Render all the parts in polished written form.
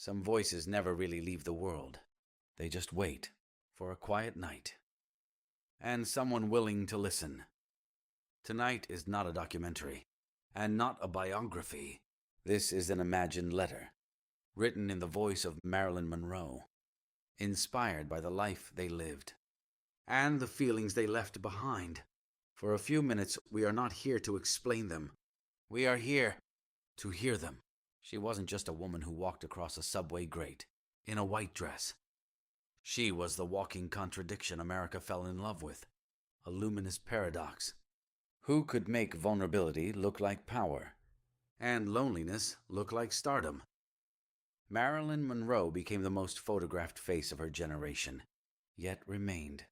Some voices never really leave the world. They just wait for a quiet night and someone willing to listen. Tonight is not a documentary and not a biography. This is an imagined letter, written in the voice of Marilyn Monroe, inspired by the life they lived and the feelings they left behind. For a few minutes, we are not here to explain them. We are here to hear them. She wasn't just a woman who walked across a subway grate in a white dress. She was the walking contradiction America fell in love with, a luminous paradox. Who could make vulnerability look like power and loneliness look like stardom? Marilyn Monroe became the most photographed face of her generation, yet remained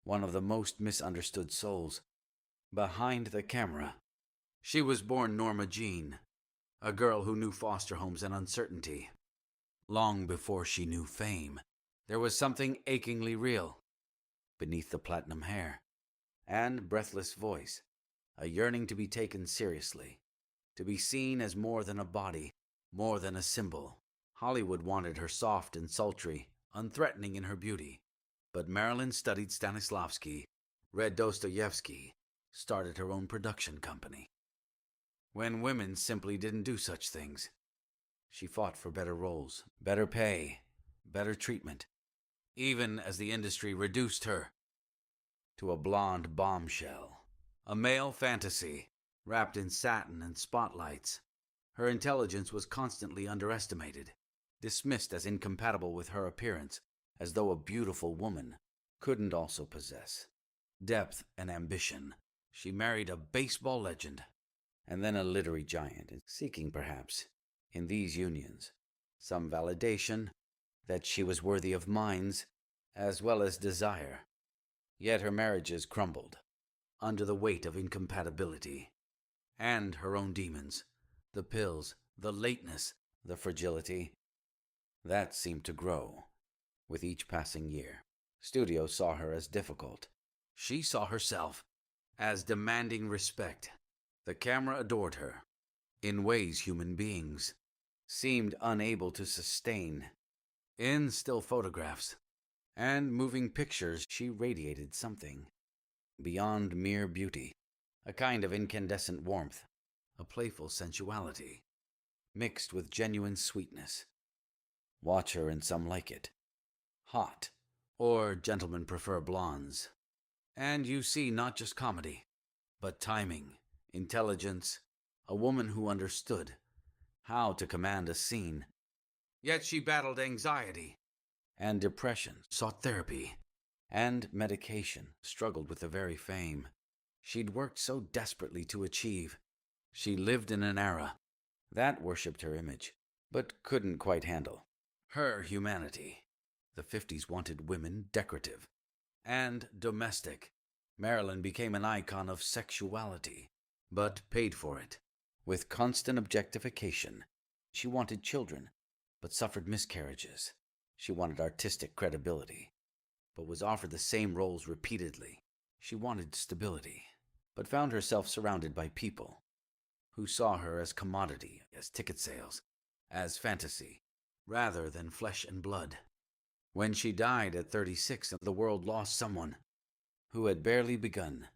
one of the most misunderstood souls behind the camera. She was born Norma Jean, a girl who knew foster homes and uncertainty. Long before she knew fame, there was something achingly real beneath the platinum hair and breathless voice, a yearning to be taken seriously, to be seen as more than a body, more than a symbol. Hollywood wanted her soft and sultry, unthreatening in her beauty. But Marilyn studied Stanislavski, read Dostoevsky, started her own production company. When women simply didn't do such things, she fought for better roles, better pay, better treatment, even as the industry reduced her to a blonde bombshell, a male fantasy wrapped in satin and spotlights. Her intelligence was constantly underestimated, dismissed as incompatible with her appearance, as though a beautiful woman couldn't also possess depth and ambition. She married a baseball legend and then a literary giant, seeking perhaps, in these unions, some validation that she was worthy of minds as well as desire. Yet her marriages crumbled under the weight of incompatibility and her own demons, the pills, the lateness, the fragility. That seemed to grow with each passing year. Studios saw her as difficult. She saw herself as demanding respect. The camera adored her in ways human beings seemed unable to sustain. In still photographs and moving pictures, she radiated something beyond mere beauty, a kind of incandescent warmth, a playful sensuality, mixed with genuine sweetness. Watch her and some like it. Hot, or gentlemen prefer blondes. And you see not just comedy, but timing, intelligence, a woman who understood how to command a scene. Yet she battled anxiety and depression, sought therapy and medication, struggled with the very fame she'd worked so desperately to achieve. She lived in an era that worshipped her image, but couldn't quite handle her humanity. The 50s wanted women decorative and domestic. Marilyn became an icon of sexuality, but paid for it with constant objectification. She wanted children, but suffered miscarriages. She wanted artistic credibility, but was offered the same roles repeatedly. She wanted stability, but found herself surrounded by people who saw her as commodity, as ticket sales, as fantasy, rather than flesh and blood. When she died at 36, the world lost someone who had barely begun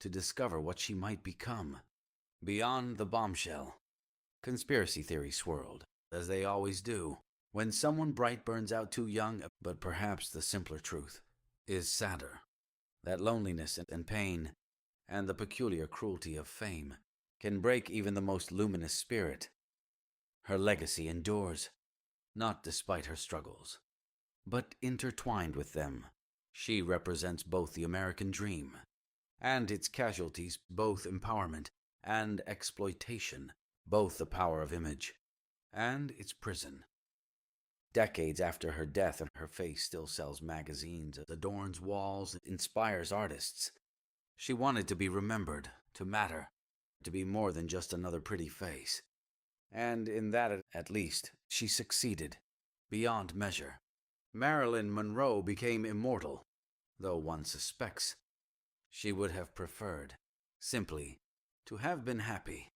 to discover what she might become. Beyond the bombshell, conspiracy theories swirled, as they always do, when someone bright burns out too young. But perhaps the simpler truth is sadder, that loneliness and pain and the peculiar cruelty of fame can break even the most luminous spirit. Her legacy endures, not despite her struggles, but intertwined with them. She represents both the American dream and its casualties, both empowerment and exploitation, both the power of image and its prison. Decades after her death, her face still sells magazines, adorns walls, inspires artists. She wanted to be remembered, to matter, to be more than just another pretty face. And in that, at least, she succeeded beyond measure. Marilyn Monroe became immortal, though one suspects she would have preferred simply to have been happy.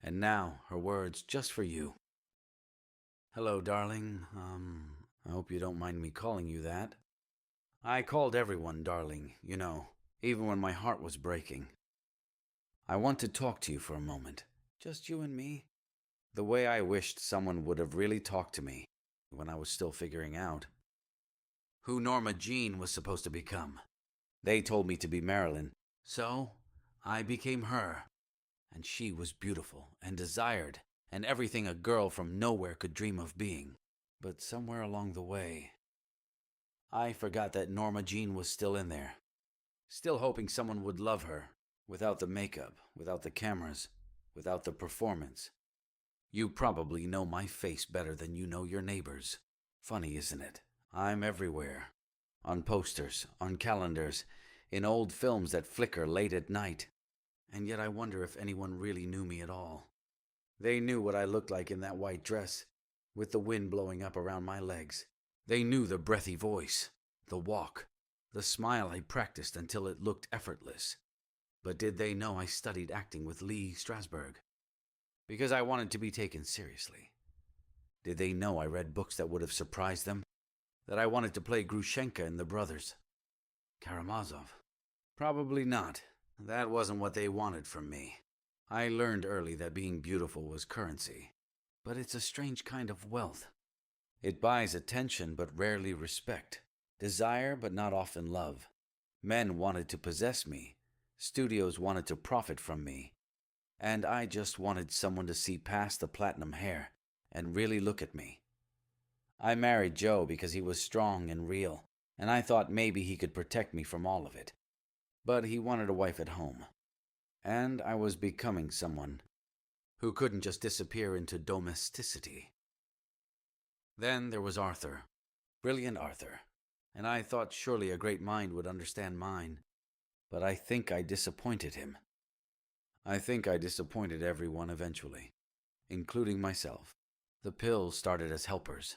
And now, her words just for you. Hello, darling. I hope you don't mind me calling you that. I called everyone darling, even when my heart was breaking. I want to talk to you for a moment. Just you and me. The way I wished someone would have really talked to me when I was still figuring out who Norma Jean was supposed to become. They told me to be Marilyn, so I became her. And she was beautiful and desired, and everything a girl from nowhere could dream of being. But somewhere along the way, I forgot that Norma Jean was still in there, still hoping someone would love her, without the makeup, without the cameras, without the performance. You probably know my face better than you know your neighbors. Funny, isn't it? I'm everywhere. On posters, on calendars, in old films that flicker late at night. And yet I wonder if anyone really knew me at all. They knew what I looked like in that white dress, with the wind blowing up around my legs. They knew the breathy voice, the walk, the smile I practiced until it looked effortless. But did they know I studied acting with Lee Strasberg? Because I wanted to be taken seriously. Did they know I read books that would have surprised them? That I wanted to play Grushenka in The Brothers? Karamazov? Probably not. That wasn't what they wanted from me. I learned early that being beautiful was currency. But it's a strange kind of wealth. It buys attention but rarely respect. Desire but not often love. Men wanted to possess me. Studios wanted to profit from me. And I just wanted someone to see past the platinum hair and really look at me. I married Joe because he was strong and real, and I thought maybe he could protect me from all of it. But he wanted a wife at home. And I was becoming someone who couldn't just disappear into domesticity. Then there was Arthur. Brilliant Arthur. And I thought surely a great mind would understand mine. But I think I disappointed him. I think I disappointed everyone eventually, including myself. The pills started as helpers.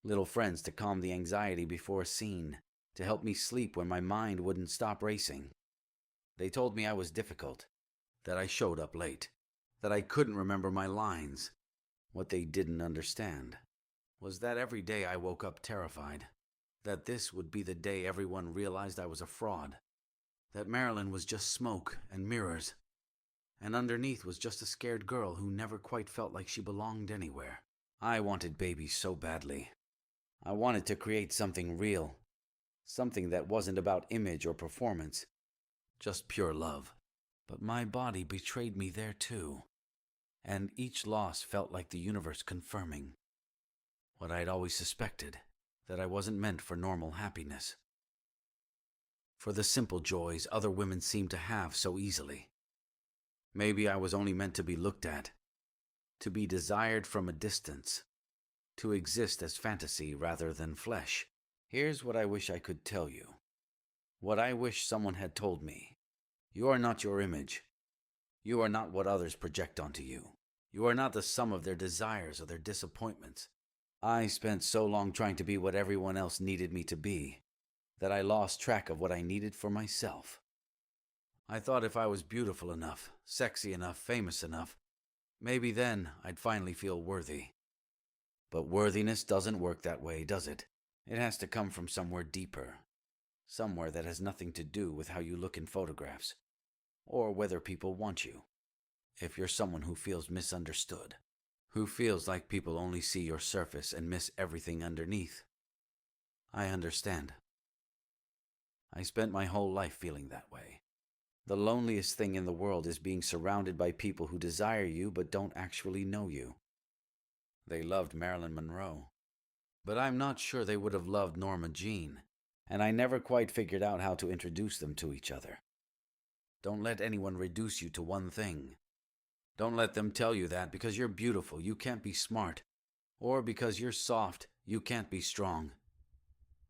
Little friends to calm the anxiety before a scene, to help me sleep when my mind wouldn't stop racing. They told me I was difficult, that I showed up late, that I couldn't remember my lines. What they didn't understand was that every day I woke up terrified, that this would be the day everyone realized I was a fraud, that Marilyn was just smoke and mirrors, and underneath was just a scared girl who never quite felt like she belonged anywhere. I wanted babies so badly. I wanted to create something real, something that wasn't about image or performance, just pure love. But my body betrayed me there too, and each loss felt like the universe confirming what I'd always suspected, that I wasn't meant for normal happiness, for the simple joys other women seem to have so easily. Maybe I was only meant to be looked at, to be desired from a distance, to exist as fantasy rather than flesh. Here's what I wish I could tell you. What I wish someone had told me. You are not your image. You are not what others project onto you. You are not the sum of their desires or their disappointments. I spent so long trying to be what everyone else needed me to be, that I lost track of what I needed for myself. I thought if I was beautiful enough, sexy enough, famous enough, maybe then I'd finally feel worthy. But worthiness doesn't work that way, does it? It has to come from somewhere deeper. Somewhere that has nothing to do with how you look in photographs, or whether people want you. If you're someone who feels misunderstood, who feels like people only see your surface and miss everything underneath, I understand. I spent my whole life feeling that way. The loneliest thing in the world is being surrounded by people who desire you but don't actually know you. They loved Marilyn Monroe, but I'm not sure they would have loved Norma Jean, and I never quite figured out how to introduce them to each other. Don't let anyone reduce you to one thing. Don't let them tell you that because you're beautiful, you can't be smart, or because you're soft, you can't be strong.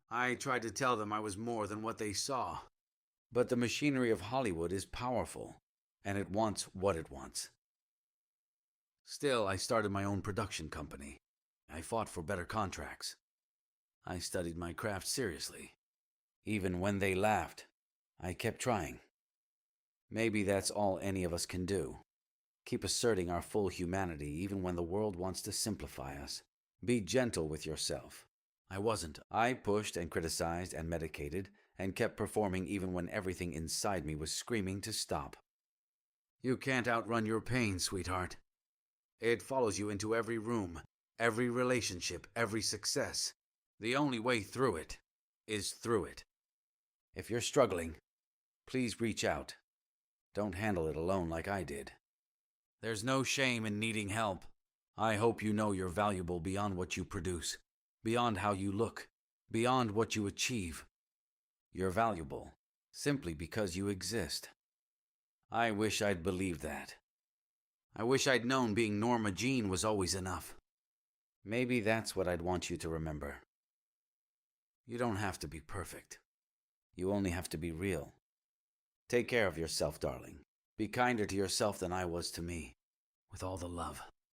I tried to tell them I was more than what they saw. But the machinery of Hollywood is powerful, and it wants what it wants. Still, I started my own production company. I fought for better contracts. I studied my craft seriously. Even when they laughed, I kept trying. Maybe that's all any of us can do. Keep asserting our full humanity even when the world wants to simplify us. Be gentle with yourself. I wasn't. I pushed and criticized and medicated and kept performing even when everything inside me was screaming to stop. You can't outrun your pain, sweetheart. It follows you into every room, every relationship, every success. The only way through it is through it. If you're struggling, please reach out. Don't handle it alone like I did. There's no shame in needing help. I hope you know you're valuable beyond what you produce, beyond how you look, beyond what you achieve. You're valuable simply because you exist. I wish I'd believed that. I wish I'd known being Norma Jean was always enough. Maybe that's what I'd want you to remember. You don't have to be perfect. You only have to be real. Take care of yourself, darling. Be kinder to yourself than I was to me. With all the love.